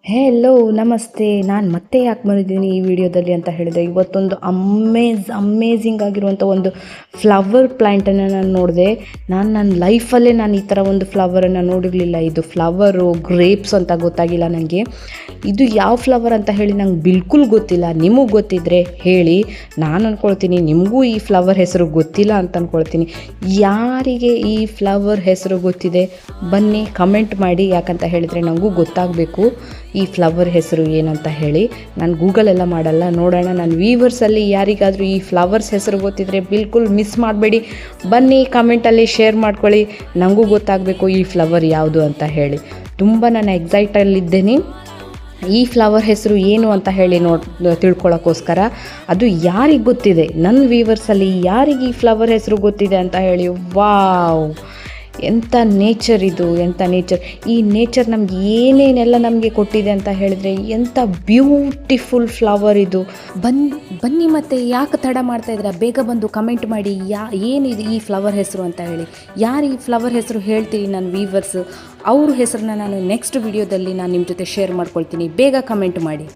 Hello ನಮಸ್ತೆ. ನಾನು ಮತ್ತೆ ಯಾಕೆ ಬಂದಿದ್ದೀನಿ ಈ ವಿಡಿಯೋದಲ್ಲಿ ಅಂತ ಹೇಳಿದರೆ, ಇವತ್ತೊಂದು ಅಮೇಝಿಂಗ್ ಆಗಿರುವಂಥ ಒಂದು ಫ್ಲವರ್ ಪ್ಲ್ಯಾಂಟನ್ನು ನಾನು ನೋಡಿದೆ. ನನ್ನ ಲೈಫಲ್ಲೇ ನಾನು ಈ ಥರ ಒಂದು ಫ್ಲವರನ್ನು ನೋಡಿರಲಿಲ್ಲ. ಇದು ಫ್ಲವರು ಗ್ರೇಪ್ಸ್ ಅಂತ ಗೊತ್ತಾಗಿಲ್ಲ ನನಗೆ. ಇದು ಯಾವ ಫ್ಲವರ್ ಅಂತ ಹೇಳಿ ನಂಗೆ ಬಿಲ್ಕುಲ್ ಗೊತ್ತಿಲ್ಲ. ನಿಮಗೆ ಗೊತ್ತಿದ್ದರೆ ಹೇಳಿ. ನಾನು ಅಂದ್ಕೊಳ್ತೀನಿ ನಿಮಗೂ ಈ ಫ್ಲವರ್ ಹೆಸರು ಗೊತ್ತಿಲ್ಲ ಅಂತ ಅಂದ್ಕೊಳ್ತೀನಿ. ಯಾರಿಗೆ ಈ ಫ್ಲವರ್ ಹೆಸರು ಗೊತ್ತಿದೆ ಬನ್ನಿ ಕಮೆಂಟ್ ಮಾಡಿ. ಯಾಕಂತ ಹೇಳಿದರೆ ನನಗೂ ಗೊತ್ತಾಗಬೇಕು ಈ ಫ್ಲವರ್ ಹೆಸರು ಏನಂತ ಹೇಳಿ. ನಾನು ಗೂಗಲೆಲ್ಲ ಮಾಡಲ್ಲ, ನೋಡೋಣ ನನ್ನ ವ್ಯೂವರ್ಸಲ್ಲಿ ಯಾರಿಗಾದರೂ ಈ ಫ್ಲವರ್ಸ್ ಹೆಸರು ಗೊತ್ತಿದ್ದರೆ ಬಿಲ್ಕುಲ್ ಮಿಸ್ ಮಾಡಬೇಡಿ. ಬನ್ನಿ ಕಮೆಂಟಲ್ಲಿ ಶೇರ್ ಮಾಡ್ಕೊಳ್ಳಿ, ನನಗೂ ಗೊತ್ತಾಗಬೇಕು ಈ ಫ್ಲವರ್ ಯಾವುದು ಅಂತ ಹೇಳಿ. ತುಂಬ ನಾನು ಎಕ್ಸೈಟಲ್ಲಿದ್ದೇನೆ ಈ ಫ್ಲವರ್ ಹೆಸರು ಏನು ಅಂತ ಹೇಳಿ ತಿಳ್ಕೊಳ್ಳೋಕ್ಕೋಸ್ಕರ. ಅದು ಯಾರಿಗೆ ಗೊತ್ತಿದೆ, ನನ್ನ ವ್ಯೂವರ್ಸಲ್ಲಿ ಯಾರಿಗೆ ಈ ಫ್ಲವರ್ ಹೆಸರು ಗೊತ್ತಿದೆ ಅಂತ ಹೇಳಿ. ವಾವ್, ಎಂಥ ನೇಚರ್ ಇದು, ಎಂಥ ನೇಚರ್. ಈ ನೇಚರ್ ನಮ್ಗೆ ಏನೇನೆಲ್ಲ ನಮಗೆ ಕೊಟ್ಟಿದೆ ಅಂತ ಹೇಳಿದರೆ ಎಂಥ ಬ್ಯೂಟಿಫುಲ್ ಫ್ಲವರ್ ಇದು. ಬನ್ನಿ ಮತ್ತೆ ಯಾಕೆ ತಡ ಮಾಡ್ತಾಯಿದ್ದೀರಾ, ಬೇಗ ಬಂದು ಕಮೆಂಟ್ ಮಾಡಿ ಏನಿದೆ ಈ ಫ್ಲವರ್ ಹೆಸರು ಅಂತ ಹೇಳಿ. ಯಾರು ಈ ಫ್ಲವರ್ ಹೆಸರು ಹೇಳ್ತೀರಿ ನನ್ನ ವ್ಯೂವರ್ಸ್, ಅವ್ರ ಹೆಸರನ್ನ ನಾನು ನೆಕ್ಸ್ಟ್ ವಿಡಿಯೋದಲ್ಲಿ ನಾನು ನಿಮ್ಮ ಜೊತೆ ಶೇರ್ ಮಾಡ್ಕೊಳ್ತೀನಿ. ಬೇಗ ಕಮೆಂಟ್ ಮಾಡಿ.